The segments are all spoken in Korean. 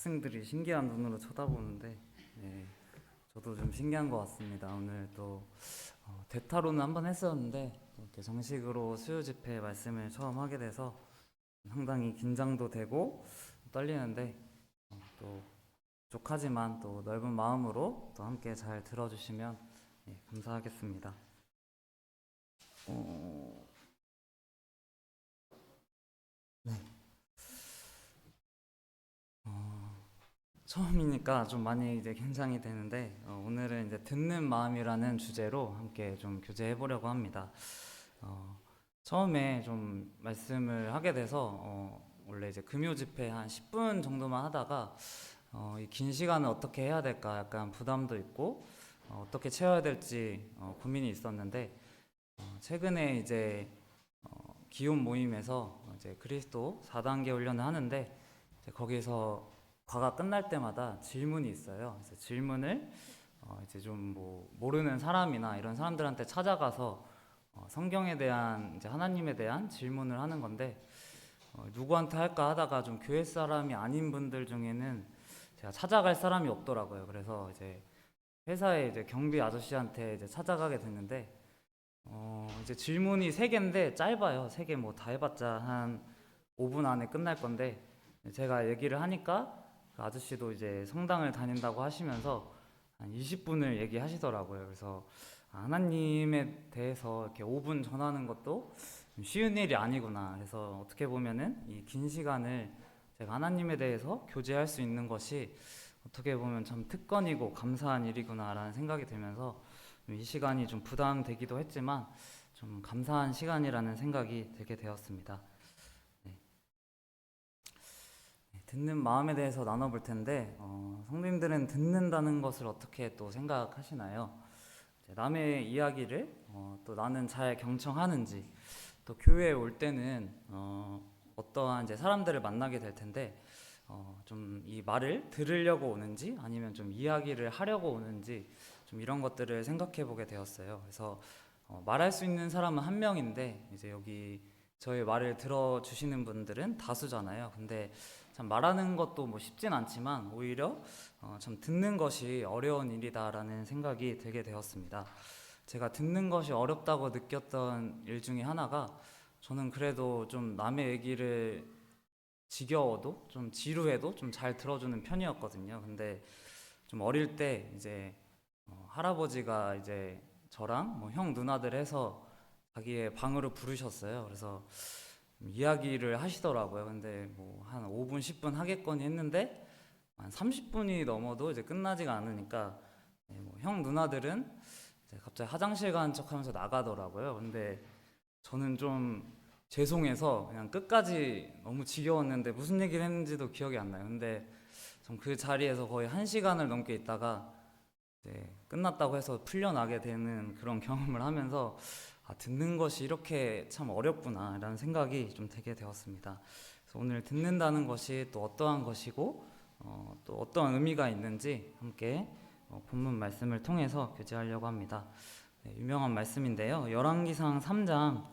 학생들이 신기한 눈으로 쳐다보는데 저도 좀 신기한 것 같습니다. 오늘 또 대타로는 한번 했었는데 이렇게 정식으로 수요 집회 말씀을 처음 하게 돼서 상당히 긴장도 되고 떨리는데 또 부족하지만 또 넓은 마음으로 또 함께 잘 들어주시면 감사하겠습니다. 네. 처음이니까 좀 많이 이제 긴장이 되는데 오늘은 이제 듣는 마음이라는 주제로 함께 좀 교제해 보려고 합니다. 어, 처음에 좀 말씀을 하게 돼서 원래 이제 금요 집회 한 10분 정도만 하다가 이 긴 시간을 어떻게 해야 될까 약간 부담도 있고 어떻게 채워야 될지 고민이 있었는데 최근에 이제 기혼 모임에서 이제 그리스도 4단계 훈련을 하는데 이제 거기서 과가 끝날 때마다 질문이 있어요. 그래서 질문을 이제 좀 뭐 모르는 사람이나 이런 사람들한테 찾아가서 성경에 대한 이제 하나님에 대한 질문을 하는 건데 누구한테 할까 하다가 좀 교회 사람이 아닌 분들 중에는 제가 찾아갈 사람이 없더라고요. 그래서 이제 회사에 이제 경비 아저씨한테 이제 찾아가게 됐는데 이제 질문이 3개인데 짧아요. 3개 뭐 다 해봤자 한 5분 안에 끝날 건데 제가 얘기를 하니까 그 아저씨도 이제 성당을 다닌다고 하시면서 한 20분을 얘기하시더라고요. 그래서 하나님에 대해서 이렇게 5분 전하는 것도 쉬운 일이 아니구나. 그래서 어떻게 보면은 이 긴 시간을 제가 하나님에 대해서 교제할 수 있는 것이 어떻게 보면 참 특권이고 감사한 일이구나라는 생각이 들면서 이 시간이 좀 부담되기도 했지만 좀 감사한 시간이라는 생각이 들게 되었습니다. 네. 듣는 마음에 대해서 나눠볼 텐데 성도님들은 듣는다는 것을 어떻게 또 생각하시나요? 남의 이야기를 또 나는 잘 경청하는지 또 교회에 올 때는 어떠한 이제 사람들을 만나게 될 텐데 좀 이 말을 들으려고 오는지 아니면 좀 이야기를 하려고 오는지 좀 이런 것들을 생각해 보게 되었어요. 그래서 말할 수 있는 사람은 한 명인데 이제 여기 저희 말을 들어주시는 분들은 다수잖아요. 근데 참 말하는 것도 뭐 쉽진 않지만 오히려 참 듣는 것이 어려운 일이다라는 생각이 들게 되었습니다. 제가 듣는 것이 어렵다고 느꼈던 일 중에 하나가 저는 그래도 좀 남의 얘기를 지겨워도 좀 지루해도 좀 잘 들어주는 편이었거든요. 근데 좀 어릴 때 이제 할아버지가 이제 저랑 뭐 형 누나들 해서 자기의 방으로 부르셨어요. 그래서 이야기를 하시더라고요. 근데 뭐 한 5분, 10분 하겠거니 했는데 한 30분이 넘어도 이제 끝나지가 않으니까 뭐형 누나들은 이제 갑자기 화장실 가는 척 하면서 나가더라고요. 근데 저는 좀 죄송해서 그냥 끝까지 너무 지겨웠는데 무슨 얘기를 했는지도 기억이 안 나요. 근데 좀 그 자리에서 거의 1시간을 넘게 있다가 이제 끝났다고 해서 풀려나게 되는 그런 경험을 하면서 듣는 것이 이렇게 참 어렵구나 라는 생각이 좀 되게 되었습니다. 그래서 오늘 듣는다는 것이 또 어떠한 것이고 또 어떠한 의미가 있는지 함께 본문 말씀을 통해서 교제하려고 합니다. 네, 유명한 말씀인데요. 열왕기상 3장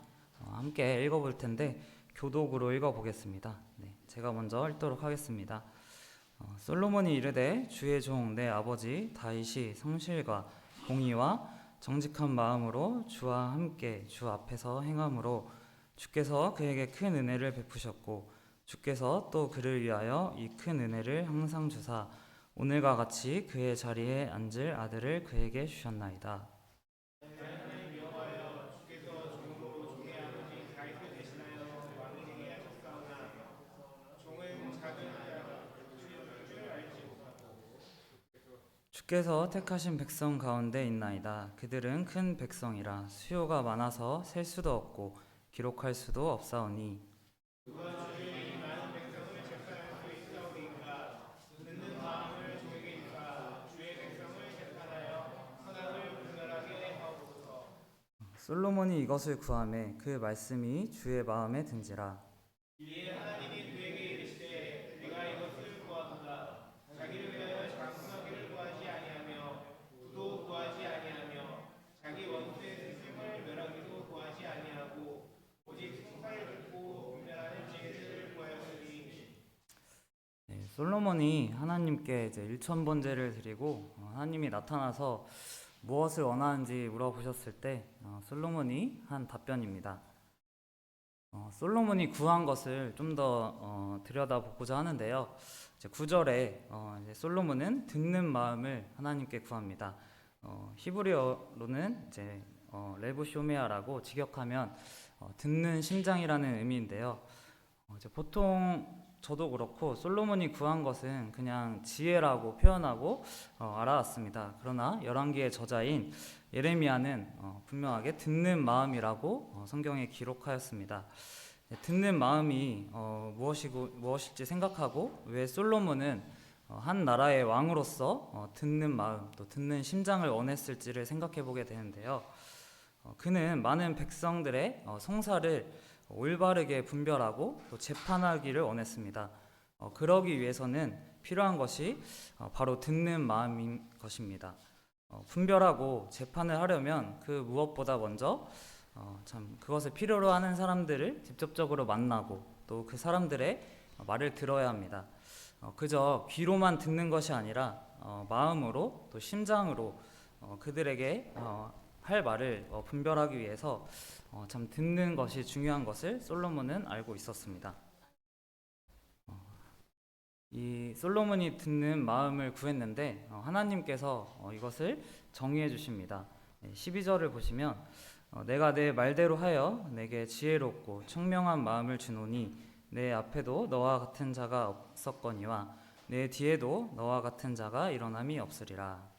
함께 읽어볼 텐데 교독으로 읽어보겠습니다. 네, 제가 먼저 읽도록 하겠습니다. 솔로몬이 이르되 주의 종 내 아버지 다윗이 성실과 공의와 정직한 마음으로 주와 함께 주 앞에서 행함으로 주께서 그에게 큰 은혜를 베푸셨고 주께서 또 그를 위하여 이 큰 은혜를 항상 주사 오늘과 같이 그의 자리에 앉을 아들을 그에게 주셨나이다. 주께서 택하신 백성 가운데 있나이다. 그들은 큰 백성이라 수요가 많아서 셀 수도 없고 기록할 수도 없사오니 솔로몬이 이것을 구하매 그 말씀이 주의 마음에 든지라. 솔로몬이 하나님께 이제 일천번제를 드리고 하나님이 나타나서 무엇을 원하는지 물어보셨을 때 솔로몬이 한 답변입니다. 솔로몬이 구한 것을 좀 더 들여다보고자 하는데요. 이제 9절에 이제 솔로몬은 듣는 마음을 하나님께 구합니다. 히브리어로는 이제 레브쇼메아라고 직역하면 듣는 심장이라는 의미인데요. 이제 보통 저도 그렇고 솔로몬이 구한 것은 그냥 지혜라고 표현하고 알아왔습니다. 그러나 열왕기의 저자인 예레미야는 분명하게 듣는 마음이라고 성경에 기록하였습니다. 듣는 마음이 무엇일지 생각하고 왜 솔로몬은 한 나라의 왕으로서 듣는 마음 또 듣는 심장을 원했을지를 생각해 보게 되는데요. 그는 많은 백성들의 성사를 올바르게 분별하고 또 재판하기를 원했습니다. 그러기 위해서는 필요한 것이 바로 듣는 마음인 것입니다. 분별하고 재판을 하려면 그 무엇보다 먼저 참 그것을 필요로 하는 사람들을 직접적으로 만나고 또 그 사람들의 말을 들어야 합니다. 그저 귀로만 듣는 것이 아니라 마음으로 또 심장으로 그들에게 할 말을 분별하기 위해서 참 듣는 것이 중요한 것을 솔로몬은 알고 있었습니다. 이 솔로몬이 듣는 마음을 구했는데 하나님께서 이것을 정의해 주십니다. 12절을 보시면 내가 내 말대로 하여 내게 지혜롭고 청명한 마음을 주노니 내 앞에도 너와 같은 자가 없었거니와 내 뒤에도 너와 같은 자가 일어남이 없으리라.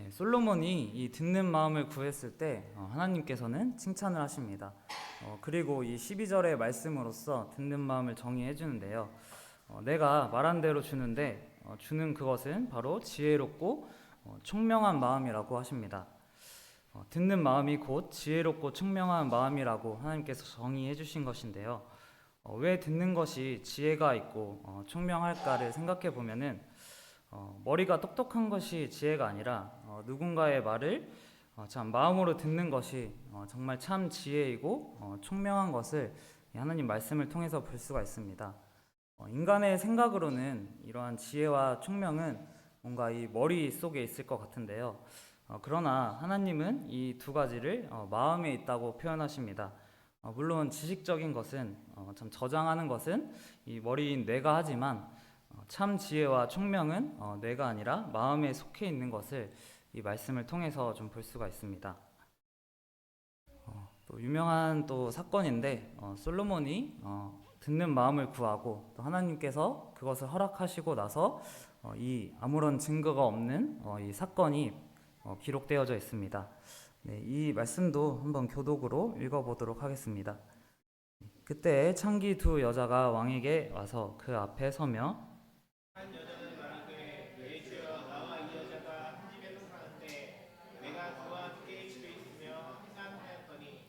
솔로몬이 이 듣는 마음을 구했을 때 하나님께서는 칭찬을 하십니다. 그리고 이 12절의 말씀으로써 듣는 마음을 정의해 주는데요. 내가 말한 대로 주는데 주는 그것은 바로 지혜롭고 총명한 마음이라고 하십니다. 듣는 마음이 곧 지혜롭고 총명한 마음이라고 하나님께서 정의해 주신 것인데요. 왜 듣는 것이 지혜가 있고 총명할까를 생각해 보면은 머리가 똑똑한 것이 지혜가 아니라 누군가의 말을 참 마음으로 듣는 것이 정말 참 지혜이고 총명한 것을 하나님 말씀을 통해서 볼 수가 있습니다. 인간의 생각으로는 이러한 지혜와 총명은 뭔가 이 머릿속에 있을 것 같은데요. 그러나 하나님은 이 두 가지를 마음에 있다고 표현하십니다. 물론 지식적인 것은 참 저장하는 것은 이 머리인 뇌가 하지만 참 지혜와 총명은 뇌가 아니라 마음에 속해 있는 것을 이 말씀을 통해서 좀 볼 수가 있습니다. 또 유명한 또 사건인데 솔로몬이 듣는 마음을 구하고 또 하나님께서 그것을 허락하시고 나서 이 아무런 증거가 없는 이 사건이 기록되어져 있습니다. 네, 이 말씀도 한번 교독으로 읽어보도록 하겠습니다. 그때 창기 두 여자가 왕에게 와서 그 앞에 서며 한 여자는 말하되 내 주여 나와 이 여자가 한 집에서 사는데 내가 그와 함께 집에 있으며 해산하였더니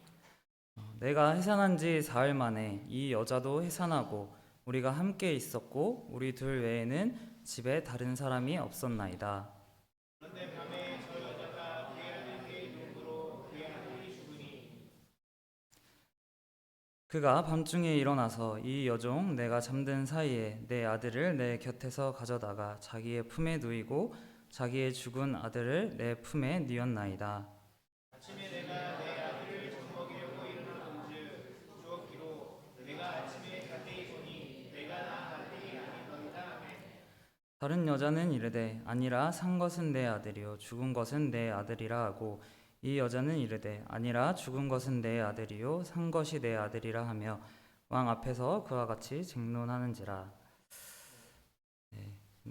내가 해산한 지 사흘 만에 이 여자도 해산하고 우리가 함께 있었고 우리 둘 외에는 집에 다른 사람이 없었나이다. 그런데 밤에 저 여자가 그의 아들에게 눈으로 그의 아들이 죽으니 그가 밤중에 일어나서 이 여종 내가 잠든 사이에 내 아들을 내 곁에서 가져다가 자기의 품에 누이고 자기의 죽은 아들을 내 품에 뉘었나이다. 아침에 내가 내 아들을 젖먹이려고 일어나본즉 주었기로 내가 아침에 자세히 보니 내가 낳은 아들이 아니더이다 하매 다른 여자는 이르되 아니라 산 것은 내 아들이요 죽은 것은 내 아들이라 하고 이 여자는 이르되 아니라 죽은 것은 내 아들이요 산 것이 내 아들이라 하며 왕 앞에서 그와 같이 쟁론하는지라.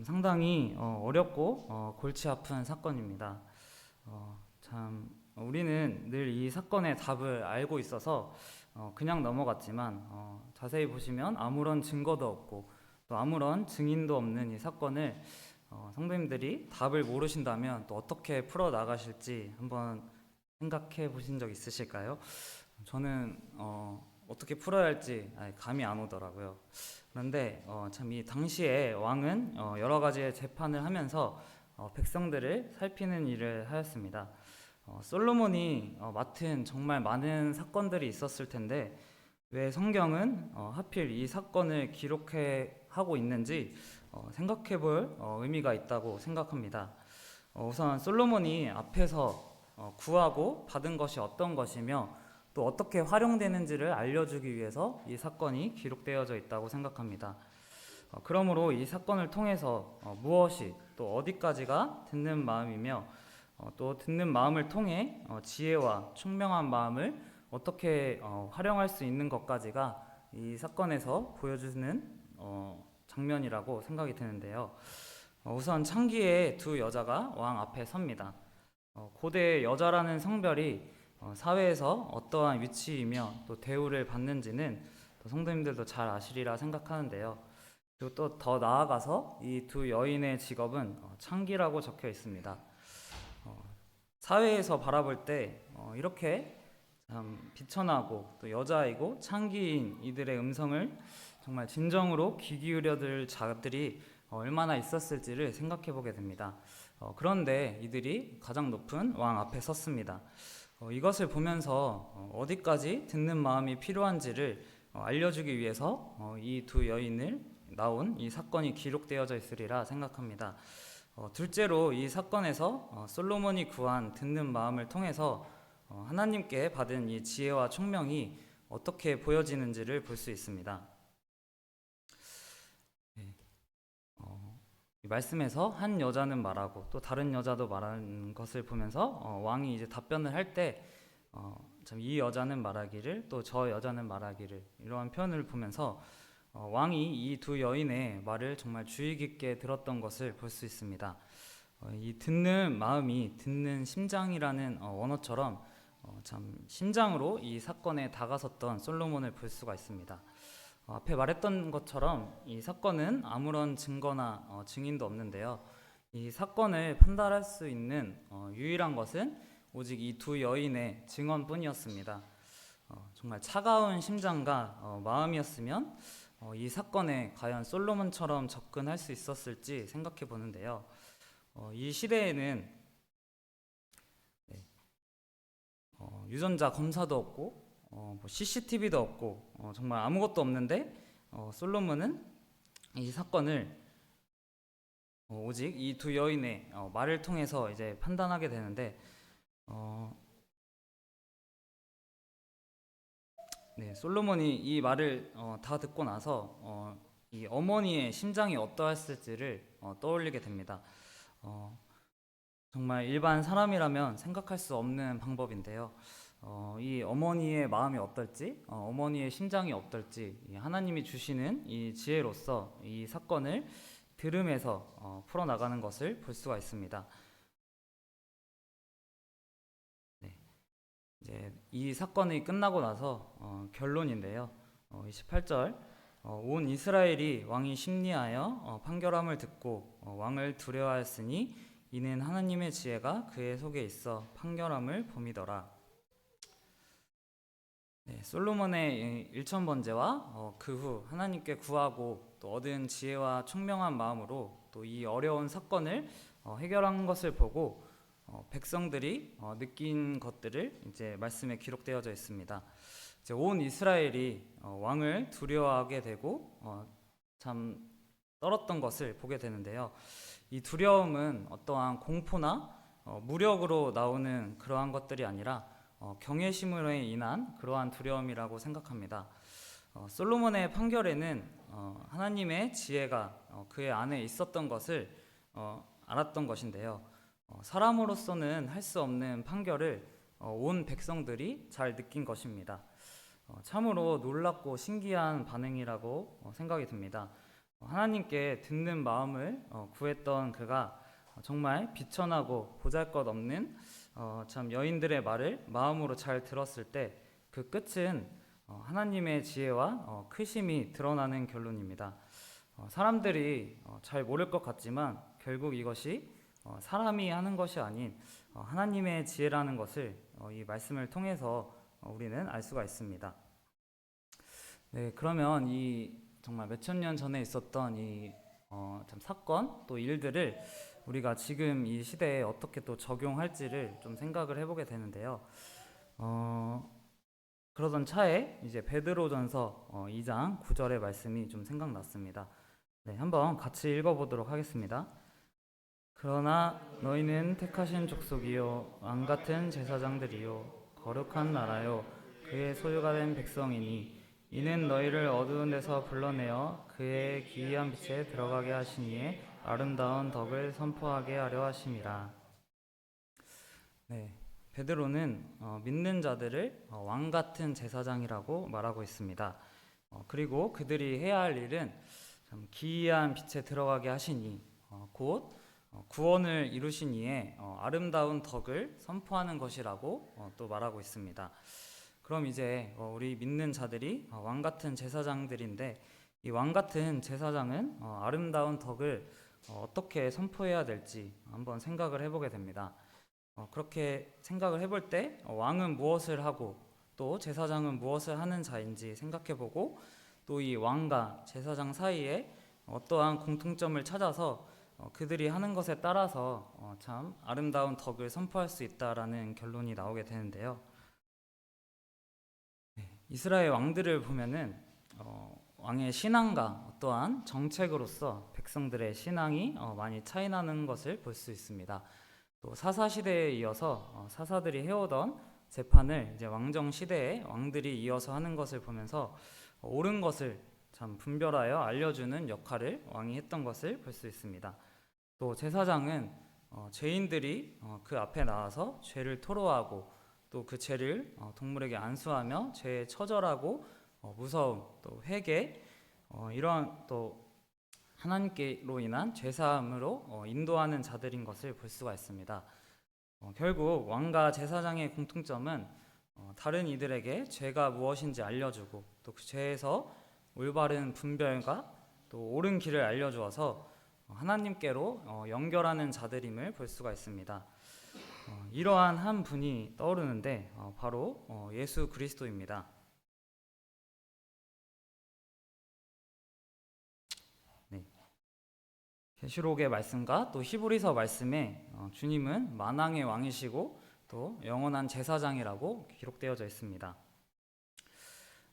상당히 어렵고 골치 아픈 사건입니다. 참 우리는 늘 이 사건의 답을 알고 있어서 그냥 넘어갔지만 자세히 보시면 아무런 증거도 없고 또 아무런 증인도 없는 이 사건을 성도님들이 답을 모르신다면 또 어떻게 풀어 나가실지 한번 생각해 보신 적 있으실까요? 저는 어떻게 풀어야 할지 감이 안 오더라고요. 그런데 참 이 당시에 왕은 여러 가지의 재판을 하면서 백성들을 살피는 일을 하였습니다. 솔로몬이 맡은 정말 많은 사건들이 있었을 텐데 왜 성경은 하필 이 사건을 기록해 하고 있는지 생각해 볼 의미가 있다고 생각합니다. 우선 솔로몬이 앞에서 구하고 받은 것이 어떤 것이며 또 어떻게 활용되는지를 알려주기 위해서 이 사건이 기록되어져 있다고 생각합니다. 그러므로 이 사건을 통해서 무엇이 또 어디까지가 듣는 마음이며 또 듣는 마음을 통해 지혜와 총명한 마음을 어떻게 활용할 수 있는 것까지가 이 사건에서 보여주는 장면이라고 생각이 드는데요. 우선 창기의 두 여자가 왕 앞에 섭니다. 고대 여자라는 성별이 사회에서 어떠한 위치이며 또 대우를 받는지는 또 성도님들도 잘 아시리라 생각하는데요. 그리고 또 더 나아가서 이 두 여인의 직업은 창기라고 적혀 있습니다. 사회에서 바라볼 때 이렇게 참 비천하고 또 여자이고 창기인 이들의 음성을 정말 진정으로 귀 기울여 들 자들이 얼마나 있었을지를 생각해 보게 됩니다. 그런데 이들이 가장 높은 왕 앞에 섰습니다. 이것을 보면서 어디까지 듣는 마음이 필요한지를 알려주기 위해서 이 두 여인을 나온 이 사건이 기록되어져 있으리라 생각합니다. 둘째로 이 사건에서 솔로몬이 구한 듣는 마음을 통해서 하나님께 받은 이 지혜와 총명이 어떻게 보여지는지를 볼 수 있습니다. 이 말씀에서 한 여자는 말하고 또 다른 여자도 말하는 것을 보면서 왕이 이제 답변을 할 때 참 이 여자는 말하기를 또 저 여자는 말하기를 이러한 표현을 보면서 왕이 이 두 여인의 말을 정말 주의 깊게 들었던 것을 볼 수 있습니다. 이 듣는 마음이 듣는 심장이라는 원어처럼 참 심장으로 이 사건에 다가섰던 솔로몬을 볼 수가 있습니다. 앞에 말했던 것처럼 이 사건은 아무런 증거나 증인도 없는데요. 이 사건을 판단할 수 있는 유일한 것은 오직 이 두 여인의 증언뿐이었습니다. 정말 차가운 심장과 마음이었으면 이 사건에 과연 솔로몬처럼 접근할 수 있었을지 생각해 보는데요. 이 시대에는 유전자 검사도 없고 CCTV도 없고 정말 아무것도 없는데 솔로몬은 이 사건을 오직 이 두 여인의 말을 통해서 이제 판단하게 되는데 솔로몬이 이 말을 다 듣고 나서 이 어머니의 심장이 어떠했을지를 떠올리게 됩니다. 정말 일반 사람이라면 생각할 수 없는 방법인데요. 이 어머니의 마음이 어떨지, 어머니의 심장이 어떨지 하나님이 주시는 이 지혜로서 이 사건을 들음에서 풀어나가는 것을 볼 수가 있습니다. 이제 이 사건이 끝나고 나서 결론인데요. 28절 온 이스라엘이 왕이 심리하여 판결함을 듣고 왕을 두려워하였으니 이는 하나님의 지혜가 그의 속에 있어 판결함을 봄이더라. 솔로몬의 일천번제와 그 후 하나님께 구하고 또 얻은 지혜와 총명한 마음으로 또 이 어려운 사건을 해결한 것을 보고 백성들이 느낀 것들을 이제 말씀에 기록되어져 있습니다. 이제 온 이스라엘이 왕을 두려워하게 되고 참 떨었던 것을 보게 되는데요. 이 두려움은 어떠한 공포나 무력으로 나오는 그러한 것들이 아니라 경외심으로 인한 그러한 두려움이라고 생각합니다. 솔로몬의 판결에는 하나님의 지혜가 그의 안에 있었던 것을 알았던 것인데요. 사람으로서는 할 수 없는 판결을 온 백성들이 잘 느낀 것입니다. 참으로 놀랍고 신기한 반응이라고 생각이 듭니다. 하나님께 듣는 마음을 구했던 그가 정말 비천하고 보잘것없는 참 여인들의 말을 마음으로 잘 들었을 때 그 끝은 하나님의 지혜와 크심이 드러나는 결론입니다. 사람들이 잘 모를 것 같지만 결국 이것이 사람이 하는 것이 아닌 하나님의 지혜라는 것을 이 말씀을 통해서 우리는 알 수가 있습니다. 그러면 이 정말 몇천 년 전에 있었던 이 참 사건 또 일들을 우리가 지금 이 시대에 어떻게 또 적용할지를 좀 생각을 해보게 되는데요. 그러던 차에 이제 베드로전서 2장 9절의 말씀이 좀 생각났습니다. 네, 한번 같이 읽어보도록 하겠습니다. 그러나 너희는 택하신 족속이요 왕 같은 제사장들이요 거룩한 나라요 그의 소유가 된 백성이니 이는 너희를 어두운 데서 불러내어 그의 기이한 빛에 들어가게 하시니에 아름다운 덕을 선포하게 하려 하심이라. 네, 베드로는 믿는 자들을 왕 같은 제사장이라고 말하고 있습니다. 그리고 그들이 해야 할 일은 참 기이한 빛에 들어가게 하시니 곧 구원을 이루신 이에 아름다운 덕을 선포하는 것이라고 또 말하고 있습니다. 그럼 이제 우리 믿는 자들이 왕 같은 제사장들인데 이 왕 같은 제사장은 아름다운 덕을 어떻게 선포해야 될지 한번 생각을 해보게 됩니다. 그렇게 생각을 해볼 때 왕은 무엇을 하고 또 제사장은 무엇을 하는 자인지 생각해보고 또 이 왕과 제사장 사이에 어떠한 공통점을 찾아서 그들이 하는 것에 따라서 참 아름다운 덕을 선포할 수 있다라는 결론이 나오게 되는데요. 이스라엘 왕들을 보면은 왕의 신앙과 어떠한 정책으로서 백성들의 신앙이 많이 차이나는 것을 볼 수 있습니다. 또 사사 시대에 이어서 사사들이 해오던 재판을 이제 왕정 시대에 왕들이 이어서 하는 것을 보면서 옳은 것을 참 분별하여 알려주는 역할을 왕이 했던 것을 볼 수 있습니다. 또 제사장은 죄인들이 그 앞에 나와서 죄를 토로하고 또 그 죄를 동물에게 안수하며 죄에 처절하고 무서움 또 회개 이러한 또 하나님께로 인한 죄사함으로 인도하는 자들인 것을 볼 수가 있습니다. 결국 왕과 제사장의 공통점은 다른 이들에게 죄가 무엇인지 알려주고 또 그 죄에서 올바른 분별과 또 옳은 길을 알려주어서 하나님께로 연결하는 자들임을 볼 수가 있습니다. 이러한 한 분이 떠오르는데 바로 예수 그리스도입니다. 네. 계시록의 말씀과 또 히브리서 말씀에 주님은 만왕의 왕이시고 또 영원한 제사장이라고 기록되어져 있습니다.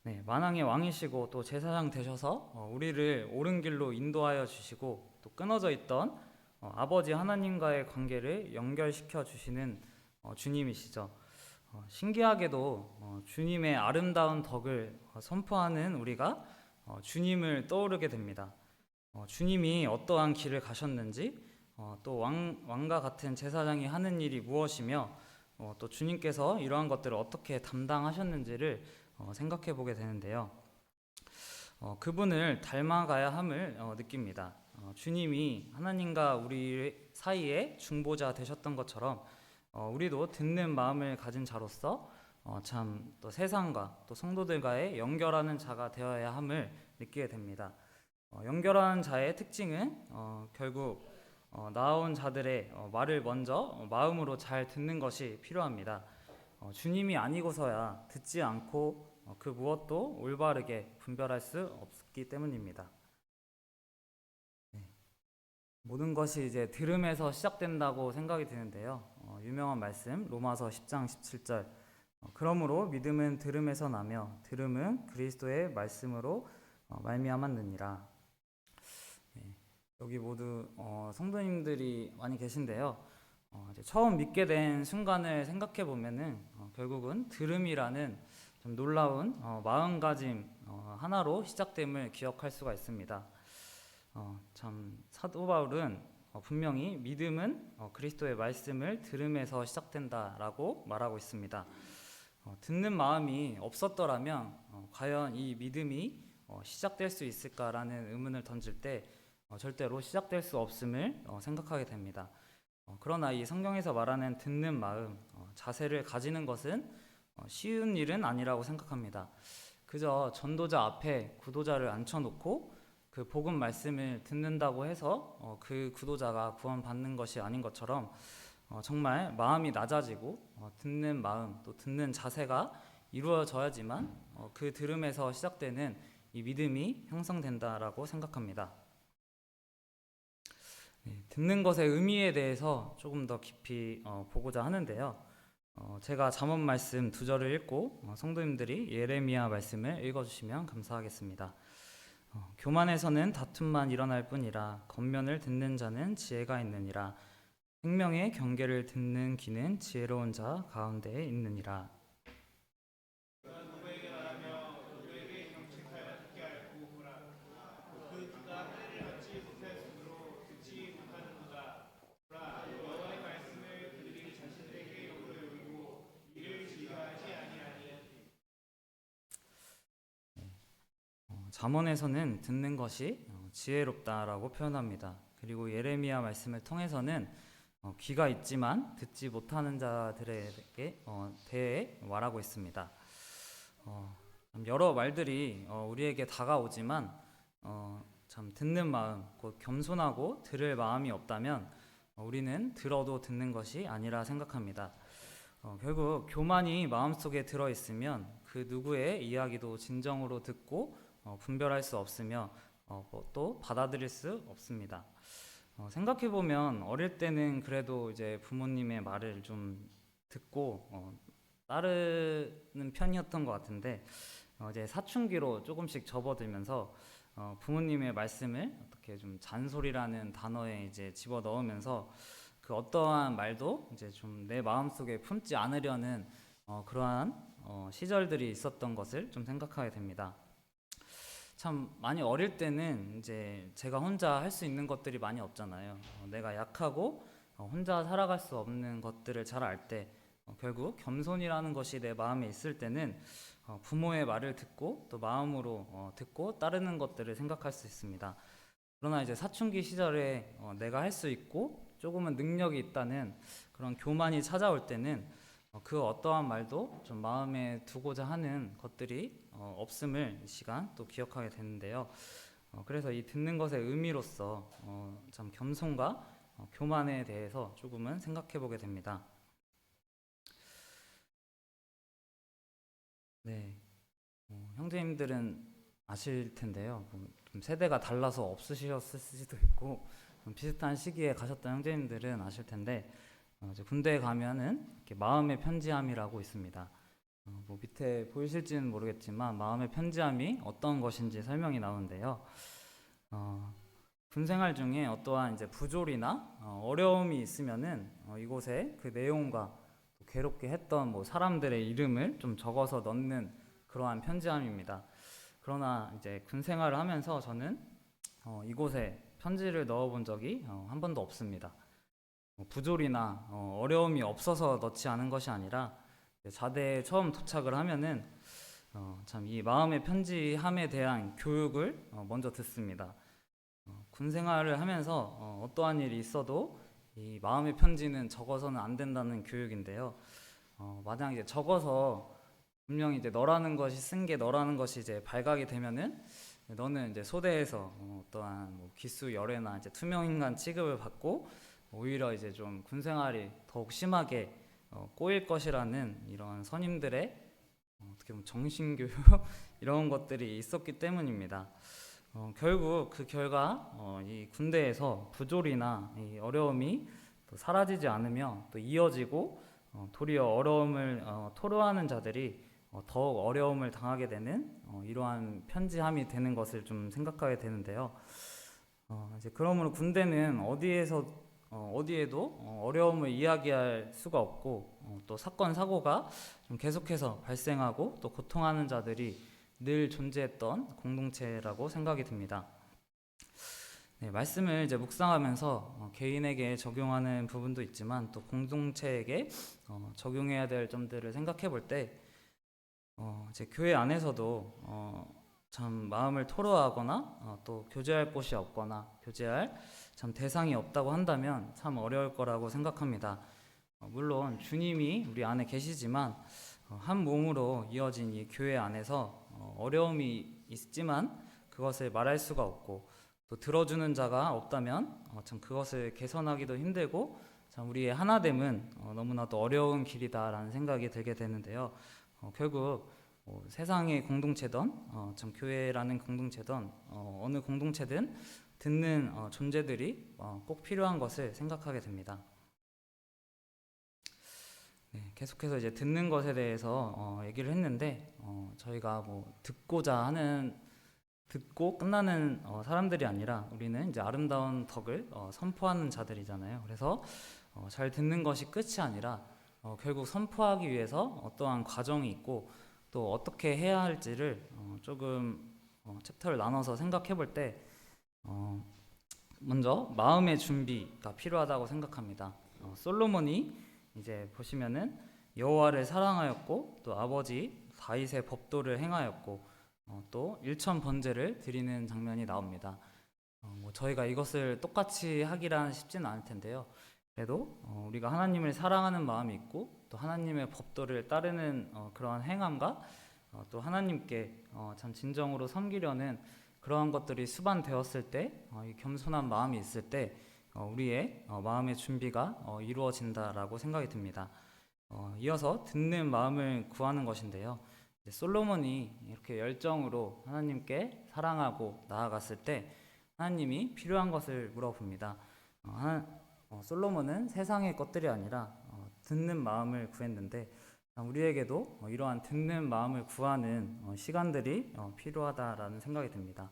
네, 만왕의 왕이시고 또 제사장 되셔서 우리를 옳은 길로 인도하여 주시고 또 끊어져 있던 아버지 하나님과의 관계를 연결시켜 주시는 주님이시죠. 신기하게도 주님의 아름다운 덕을 선포하는 우리가 주님을 떠오르게 됩니다. 주님이 어떠한 길을 가셨는지 또 왕과 같은 제사장이 하는 일이 무엇이며 또 주님께서 이러한 것들을 어떻게 담당하셨는지를 생각해 보게 되는데요. 그분을 닮아가야 함을 느낍니다. 주님이 하나님과 우리 사이에 중보자 되셨던 것처럼 우리도 듣는 마음을 가진 자로서 참 또 세상과 또 성도들과의 연결하는 자가 되어야 함을 느끼게 됩니다. 연결하는 자의 특징은 결국 나아온 자들의 말을 먼저 마음으로 잘 듣는 것이 필요합니다. 주님이 아니고서야 듣지 않고 그 무엇도 올바르게 분별할 수 없기 때문입니다. 모든 것이 이제 들음에서 시작된다고 생각이 드는데요. 유명한 말씀 로마서 10장 17절 그러므로 믿음은 들음에서 나며 들음은 그리스도의 말씀으로 말미암았느니라. 여기 모두 성도님들이 많이 계신데요. 이제 처음 믿게 된 순간을 생각해 보면은 결국은 들음이라는 좀 놀라운 마음가짐 하나로 시작됨을 기억할 수가 있습니다. 참 사도 바울은 분명히 믿음은 그리스도의 말씀을 들음에서 시작된다라고 말하고 있습니다. 듣는 마음이 없었더라면 과연 이 믿음이 시작될 수 있을까라는 의문을 던질 때 절대로 시작될 수 없음을 생각하게 됩니다. 그러나 이 성경에서 말하는 듣는 마음, 자세를 가지는 것은 쉬운 일은 아니라고 생각합니다. 그저 전도자 앞에 구도자를 앉혀놓고 그 복음 말씀을 듣는다고 해서 그 구도자가 구원받는 것이 아닌 것처럼 정말 마음이 낮아지고 듣는 마음 또 듣는 자세가 이루어져야지만 그 들음에서 시작되는 이 믿음이 형성된다라고 생각합니다. 듣는 것의 의미에 대해서 조금 더 깊이 보고자 하는데요. 제가 잠언 말씀 2절을 읽고 성도님들이 예레미야 말씀을 읽어주시면 감사하겠습니다. 교만에서는 다툼만 일어날 뿐이라 겉면을 듣는 자는 지혜가 있느니라. 생명의 경계를 듣는 귀는 지혜로운 자 가운데에 있느니라. 누구에게 말하며 누구에게 경책하여 듣게 하였고 보라 그 귀가 하늘을 받지 못하였으므로 듣지 못하는도다. 보라 여호와의 말씀을 그들이 자신들에게 욕으로 여기고 이를 즐겨하지 아니하니. 잠언에서는 듣는 것이 지혜롭다라고 표현합니다. 그리고 예레미야 말씀을 통해서는 귀가 있지만 듣지 못하는 자들에게 대해 말하고 있습니다. 여러 말들이 우리에게 다가오지만 참 듣는 마음, 곧 겸손하고 들을 마음이 없다면 우리는 들어도 듣는 것이 아니라 생각합니다. 결국 교만이 마음속에 들어있으면 그 누구의 이야기도 진정으로 듣고 분별할 수 없으며 또 받아들일 수 없습니다. 생각해보면 어릴 때는 그래도 이제 부모님의 말을 좀 듣고 따르는 편이었던 것 같은데 이제 사춘기로 조금씩 접어들면서 부모님의 말씀을 어떻게 좀 잔소리라는 단어에 이제 집어 넣으면서 그 어떠한 말도 이제 좀 내 마음속에 품지 않으려는 그러한 시절들이 있었던 것을 좀 생각하게 됩니다. 참 많이 어릴 때는 이제 제가 혼자 할 수 있는 것들이 많이 없잖아요. 내가 약하고 혼자 살아갈 수 없는 것들을 잘 알 때 결국 겸손이라는 것이 내 마음에 있을 때는 부모의 말을 듣고 또 마음으로 듣고 따르는 것들을 생각할 수 있습니다. 그러나 이제 사춘기 시절에 내가 할 수 있고 조금은 능력이 있다는 그런 교만이 찾아올 때는 그 어떠한 말도 좀 마음에 두고자 하는 것들이 없음을 이 시간 또 기억하게 되는데요. 그래서 이 듣는 것의 의미로서 참 겸손과 교만에 대해서 조금은 생각해 보게 됩니다. 네, 형제님들은 아실 텐데요. 좀 세대가 달라서 없으셨을 수도 있고 좀 비슷한 시기에 가셨던 형제님들은 아실 텐데 이제 군대에 가면은 이렇게 마음의 편지함이라고 있습니다. 뭐 밑에 보이실지는 모르겠지만 마음의 편지함이 어떤 것인지 설명이 나오는데요. 군 생활 중에 어떠한 이제 부조리나 어려움이 있으면은 이곳에 그 내용과 괴롭게 했던 뭐 사람들의 이름을 좀 적어서 넣는 그러한 편지함입니다. 그러나 이제 군 생활을 하면서 저는 이곳에 편지를 넣어본 적이 한 번도 없습니다. 부조리나 어려움이 없어서 넣지 않은 것이 아니라 자대에 처음 도착을 하면은 참 이 마음의 편지함에 대한 교육을 먼저 듣습니다. 군 생활을 하면서 어떠한 일이 있어도 이 마음의 편지는 적어서는 안 된다는 교육인데요. 만약 이제 적어서 분명히 이제 너라는 것이 쓴 게 너라는 것이 이제 발각이 되면은 너는 이제 소대에서 어떠한 뭐 기수 열애나 이제 투명인간 취급을 받고 오히려 이제 좀 군 생활이 더욱 심하게 꼬일 것이라는 이런 선임들의 어떻게 보면 정신교육 이런 것들이 있었기 때문입니다. 결국 그 결과 이 군대에서 부조리나 이 어려움이 또 사라지지 않으며 또 이어지고 도리어 어려움을 토로하는 자들이 더욱 어려움을 당하게 되는 이러한 편지함이 되는 것을 좀 생각하게 되는데요. 이제 그러므로 군대는 어디에도 어려움을 이야기할 수가 없고 또 사건 사고가 좀 계속해서 발생하고 또 고통하는 자들이 늘 존재했던 공동체라고 생각이 듭니다. 네, 말씀을 이제 묵상하면서 개인에게 적용하는 부분도 있지만 또 공동체에게 적용해야 될 점들을 생각해 볼 때 이제 교회 안에서도 참 마음을 토로하거나 또 교제할 곳이 없거나 교제할 참 대상이 없다고 한다면 참 어려울 거라고 생각합니다. 물론 주님이 우리 안에 계시지만 한 몸으로 이어진 이 교회 안에서 어려움이 있지만 그것을 말할 수가 없고 또 들어주는 자가 없다면 참 그것을 개선하기도 힘들고 참 우리의 하나됨은 너무나도 어려운 길이다라는 생각이 들게 되는데요. 결국 세상의 공동체든 참 교회라는 공동체든 어느 공동체든 듣는 존재들이 꼭 필요한 것을 생각하게 됩니다. 네, 계속해서 이제 듣는 것에 대해서 얘기를 했는데 저희가 뭐 듣고 끝나는 사람들이 아니라 우리는 이제 아름다운 덕을 선포하는 자들이잖아요. 그래서 잘 듣는 것이 끝이 아니라 결국 선포하기 위해서 어떠한 과정이 있고 또 어떻게 해야 할지를 조금 챕터를 나눠서 생각해 볼 때 먼저 마음의 준비가 필요하다고 생각합니다. 솔로몬이 이제 보시면은 여호와를 사랑하였고 또 아버지 다윗의 법도를 행하였고 또 일천 번제를 드리는 장면이 나옵니다. 뭐 저희가 이것을 똑같이 하기란 쉽지는 않을 텐데요. 그래도 우리가 하나님을 사랑하는 마음이 있고 또 하나님의 법도를 따르는 그러한 행함과 또 하나님께 참 진정으로 섬기려는 그러한 것들이 수반되었을 때 이 겸손한 마음이 있을 때 우리의 마음의 준비가 이루어진다라고 생각이 듭니다. 이어서 듣는 마음을 구하는 것인데요. 이제 솔로몬이 이렇게 열정으로 하나님께 사랑하고 나아갔을 때 하나님이 필요한 것을 물어봅니다. 솔로몬은 세상의 것들이 아니라 듣는 마음을 구했는데 우리에게도 이러한 듣는 마음을 구하는 시간들이 필요하다라는 생각이 듭니다.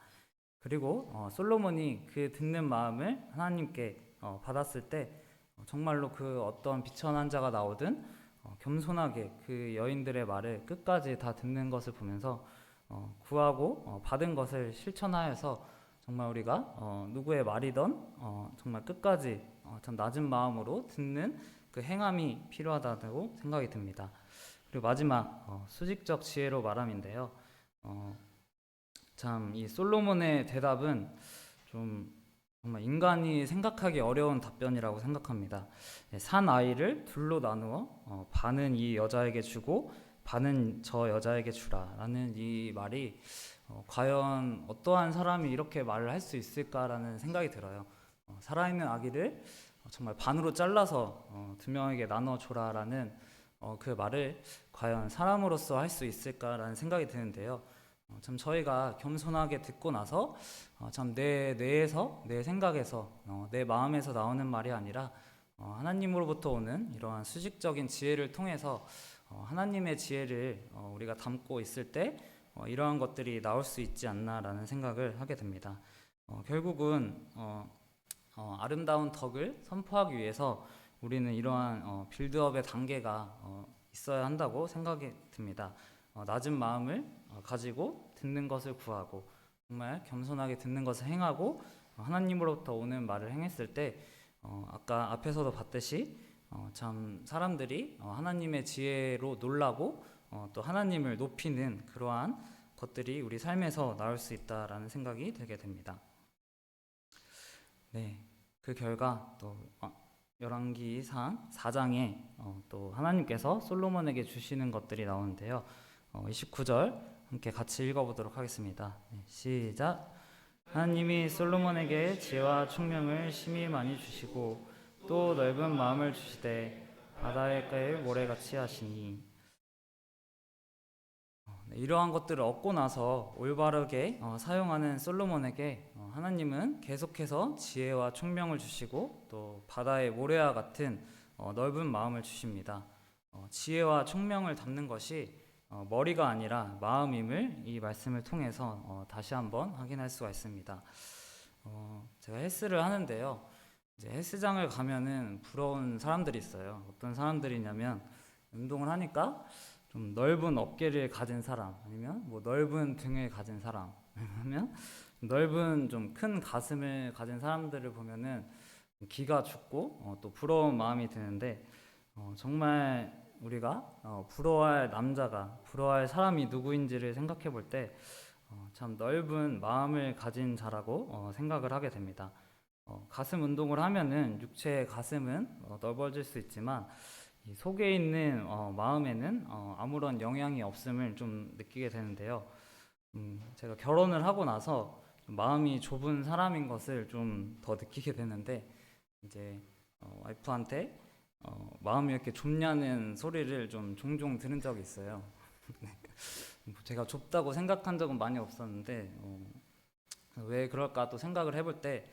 그리고 솔로몬이 그 듣는 마음을 하나님께 받았을 때 정말로 그 어떤 비천한 자가 나오든 겸손하게 그 여인들의 말을 끝까지 다 듣는 것을 보면서 구하고 받은 것을 실천하여서 정말 우리가 누구의 말이든 정말 끝까지 참 낮은 마음으로 듣는 그 행함이 필요하다고 생각이 듭니다. 그리고 마지막 수직적 지혜로 말함인데요. 참 이 솔로몬의 대답은 좀 정말 인간이 생각하기 어려운 답변이라고 생각합니다. 산 아이를 둘로 나누어 반은 이 여자에게 주고 반은 저 여자에게 주라라는 이 말이 과연 어떠한 사람이 이렇게 말을 할 수 있을까라는 생각이 들어요. 살아있는 아기를 정말 반으로 잘라서 두 명에게 나눠줘라라는 그 말을 과연 사람으로서 할 수 있을까라는 생각이 드는데요. 참 저희가 겸손하게 듣고 나서 참 내 뇌에서 내 생각에서 내 마음에서 나오는 말이 아니라 하나님으로부터 오는 이러한 수직적인 지혜를 통해서 하나님의 지혜를 우리가 담고 있을 때 이러한 것들이 나올 수 있지 않나라는 생각을 하게 됩니다. 결국은 아름다운 덕을 선포하기 위해서 우리는 이러한 빌드업의 단계가 있어야 한다고 생각이 듭니다. 낮은 마음을 가지고 듣는 것을 구하고 정말 겸손하게 듣는 것을 행하고 하나님으로부터 오는 말을 행했을 때 아까 앞에서도 봤듯이 참 사람들이 하나님의 지혜로 놀라고 또 하나님을 높이는 그러한 것들이 우리 삶에서 나올 수 있다라는 생각이 들게 됩니다. 네, 그 결과 또 열왕기상 4장에 또 하나님께서 솔로몬에게 주시는 것들이 나오는데요. 29절 함께 같이 읽어보도록 하겠습니다. 네, 시작. 하나님이 솔로몬에게 지혜와 총명을 심히 많이 주시고 또 넓은 마음을 주시되 바다의 가을 모래같이 하시니. 네, 이러한 것들을 얻고 나서 올바르게 사용하는 솔로몬에게 하나님은 계속해서 지혜와 총명을 주시고 또 바다의 모래와 같은 넓은 마음을 주십니다. 지혜와 총명을 담는 것이 머리가 아니라 마음임을 이 말씀을 통해서 다시 한번 확인할 수가 있습니다. 제가 헬스를 하는데요. 이제 헬스장을 가면은 부러운 사람들이 있어요. 어떤 사람들이냐면 운동을 하니까 좀 넓은 어깨를 가진 사람, 아니면 뭐 넓은 등을 가진 사람, 아니면 넓은 좀 큰 가슴을 가진 사람들을 보면은 기가 죽고 또 부러운 마음이 드는데 정말 우리가 부러워할 남자가, 부러워할 사람이 누구인지를 생각해 볼 때 참 넓은 마음을 가진 자라고 생각을 하게 됩니다. 가슴 운동을 하면은 육체의 가슴은 넓어질 수 있지만 이 속에 있는 마음에는 아무런 영향이 없음을 좀 느끼게 되는데요. 제가 결혼을 하고 나서 마음이 좁은 사람인 것을 좀 더 느끼게 되는데 이제 와이프한테 마음이 이렇게 좁냐는 소리를 좀 종종 들은 적이 있어요. 제가 좁다고 생각한 적은 많이 없었는데 왜 그럴까 또 생각을 해볼 때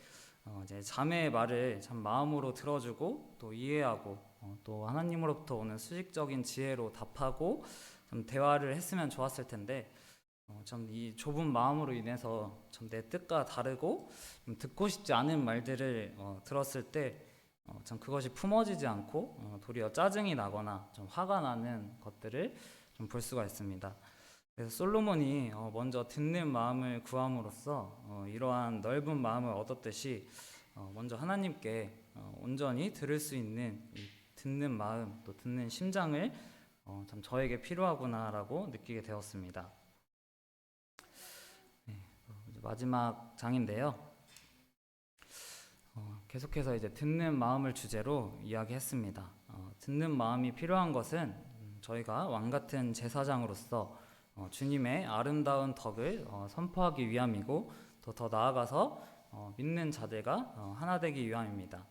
이제 자매의 말을 참 마음으로 들어주고 또 이해하고 또 하나님으로부터 오는 수직적인 지혜로 답하고 좀 대화를 했으면 좋았을 텐데 참 이 좁은 마음으로 인해서 참 내 뜻과 다르고 좀 듣고 싶지 않은 말들을 들었을 때 참 그것이 품어지지 않고 도리어 짜증이 나거나 좀 화가 나는 것들을 좀 볼 수가 있습니다. 그래서 솔로몬이 먼저 듣는 마음을 구함으로써 이러한 넓은 마음을 얻었듯이 먼저 하나님께 온전히 들을 수 있는 이 듣는 마음 또 듣는 심장을 참 저에게 필요하구나라고 느끼게 되었습니다. 네, 이제 마지막 장인데요. 계속해서 이제 듣는 마음을 주제로 이야기했습니다. 듣는 마음이 필요한 것은 저희가 왕 같은 제사장으로서 주님의 아름다운 덕을 선포하기 위함이고 또 더 나아가서 믿는 자들과 하나 되기 위함입니다.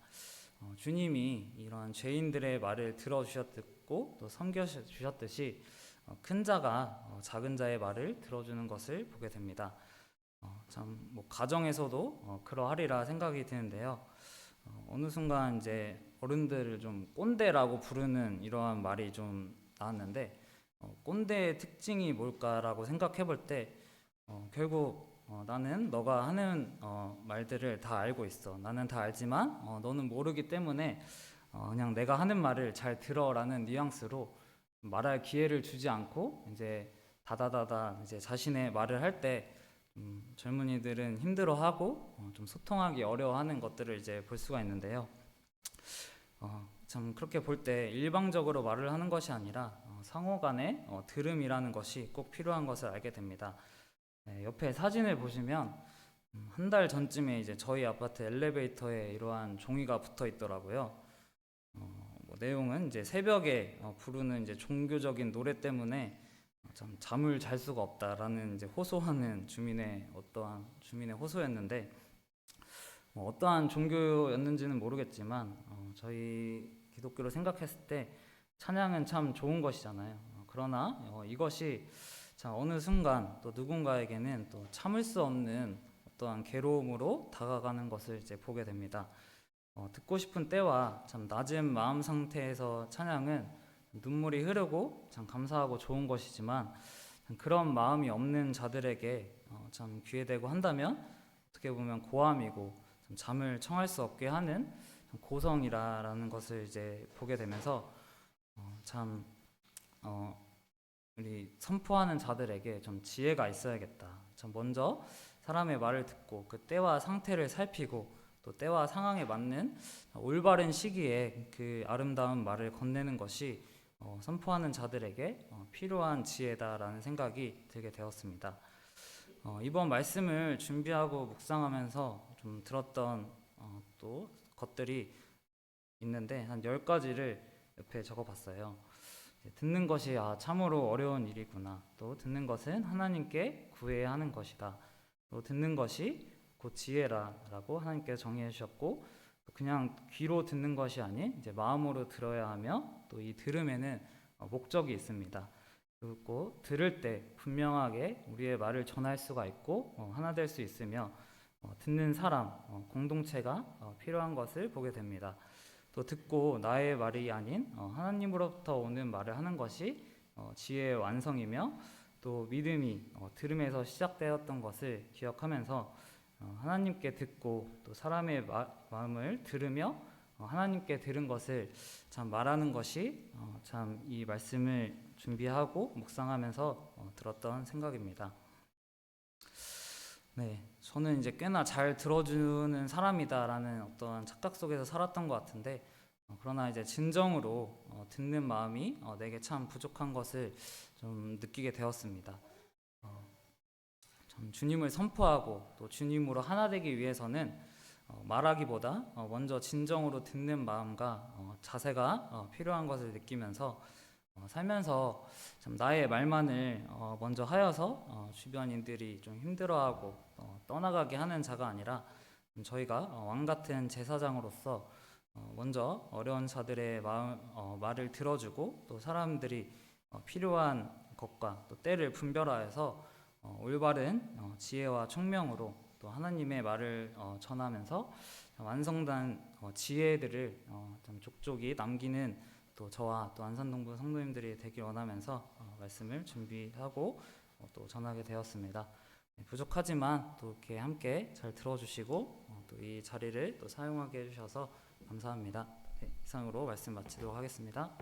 주님이 이러한 죄인들의 말을 들어주셨고 또 섬겨주셨듯이 큰 자가 작은 자의 말을 들어주는 것을 보게 됩니다. 참 뭐 가정에서도 그러하리라 생각이 드는데요. 어느 순간 이제 어른들을 좀 꼰대라고 부르는 이러한 말이 좀 나왔는데 꼰대의 특징이 뭘까라고 생각해 볼 때 결국 나는 너가 하는 말들을 다 알고 있어. 나는 다 알지만 너는 모르기 때문에 그냥 내가 하는 말을 잘 들어라는 뉘앙스로 말할 기회를 주지 않고 이제 다다다다 이제 자신의 말을 할 때 젊은이들은 힘들어하고 좀 소통하기 어려워하는 것들을 이제 볼 수가 있는데요. 참 그렇게 볼 때 일방적으로 말을 하는 것이 아니라 상호간의 들음이라는 것이 꼭 필요한 것을 알게 됩니다. 네, 옆에 사진을 보시면 한 달 전쯤에 이제 저희 아파트 엘리베이터에 이러한 종이가 붙어 있더라고요. 뭐 내용은 이제 새벽에 부르는 이제 종교적인 노래 때문에 참 잠을 잘 수가 없다라는 이제 호소하는 주민의 어떠한 주민의 호소였는데 어떠한 종교였는지는 모르겠지만 저희 기독교로 생각했을 때 찬양은 참 좋은 것이잖아요. 그러나 이것이 자 어느 순간 또 누군가에게는 또 참을 수 없는 어떠한 괴로움으로 다가가는 것을 이제 보게 됩니다. 듣고 싶은 때와 참 낮은 마음 상태에서 찬양은 눈물이 흐르고 참 감사하고 좋은 것이지만 그런 마음이 없는 자들에게 참 귀에 대고 한다면 어떻게 보면 고함이고 참 잠을 청할 수 없게 하는 고성이라는 것을 이제 보게 되면서 참 우리 선포하는 자들에게 좀 지혜가 있어야겠다. 참 먼저 사람의 말을 듣고 그 때와 상태를 살피고 또 때와 상황에 맞는 올바른 시기에 그 아름다운 말을 건네는 것이 선포하는 자들에게 필요한 지혜다라는 생각이 들게 되었습니다. 이번 말씀을 준비하고 묵상하면서 좀 들었던 또 것들이 있는데 한 10가지를 옆에 적어봤어요. 듣는 것이 참으로 어려운 일이구나. 또 듣는 것은 하나님께 구해야 하는 것이다. 또 듣는 것이 곧 지혜라라고 하나님께서 정의해 주셨고 그냥 귀로 듣는 것이 아닌 이제 마음으로 들어야 하며 또 이 들음에는 목적이 있습니다. 그리고 들을 때 분명하게 우리의 말을 전할 수가 있고 하나 될 수 있으며 듣는 사람 공동체가 필요한 것을 보게 됩니다. 또 듣고 나의 말이 아닌 하나님으로부터 오는 말을 하는 것이 지혜의 완성이며 또 믿음이 들음에서 시작되었던 것을 기억하면서 하나님께 듣고 또 사람의 마음을 들으며 하나님께 들은 것을 참 말하는 것이 참 이 말씀을 준비하고 묵상하면서 들었던 생각입니다. 네, 저는 이제 꽤나 잘 들어주는 사람이다라는 어떤 착각 속에서 살았던 것 같은데 그러나 이제 진정으로 듣는 마음이 내게 참 부족한 것을 좀 느끼게 되었습니다. 참 주님을 선포하고 또 주님으로 하나 되기 위해서는 말하기보다 먼저 진정으로 듣는 마음과 자세가 필요한 것을 느끼면서 살면서 참 나의 말만을 먼저 하여서 주변인들이 좀 힘들어하고 떠나가게 하는 자가 아니라 저희가 왕 같은 제사장으로서 먼저 어려운 자들의 말을 들어주고 또 사람들이 필요한 것과 또 때를 분별하여서 올바른 지혜와 총명으로 또 하나님의 말을 전하면서 완성된 지혜들을 좀 족족이 남기는 또 저와 또 안산동부 성도님들이 되길 원하면서 말씀을 준비하고 또 전하게 되었습니다. 부족하지만 또 이렇게 함께 잘 들어주시고 또 이 자리를 또 사용하게 해주셔서 감사합니다. 네, 이상으로 말씀 마치도록 하겠습니다.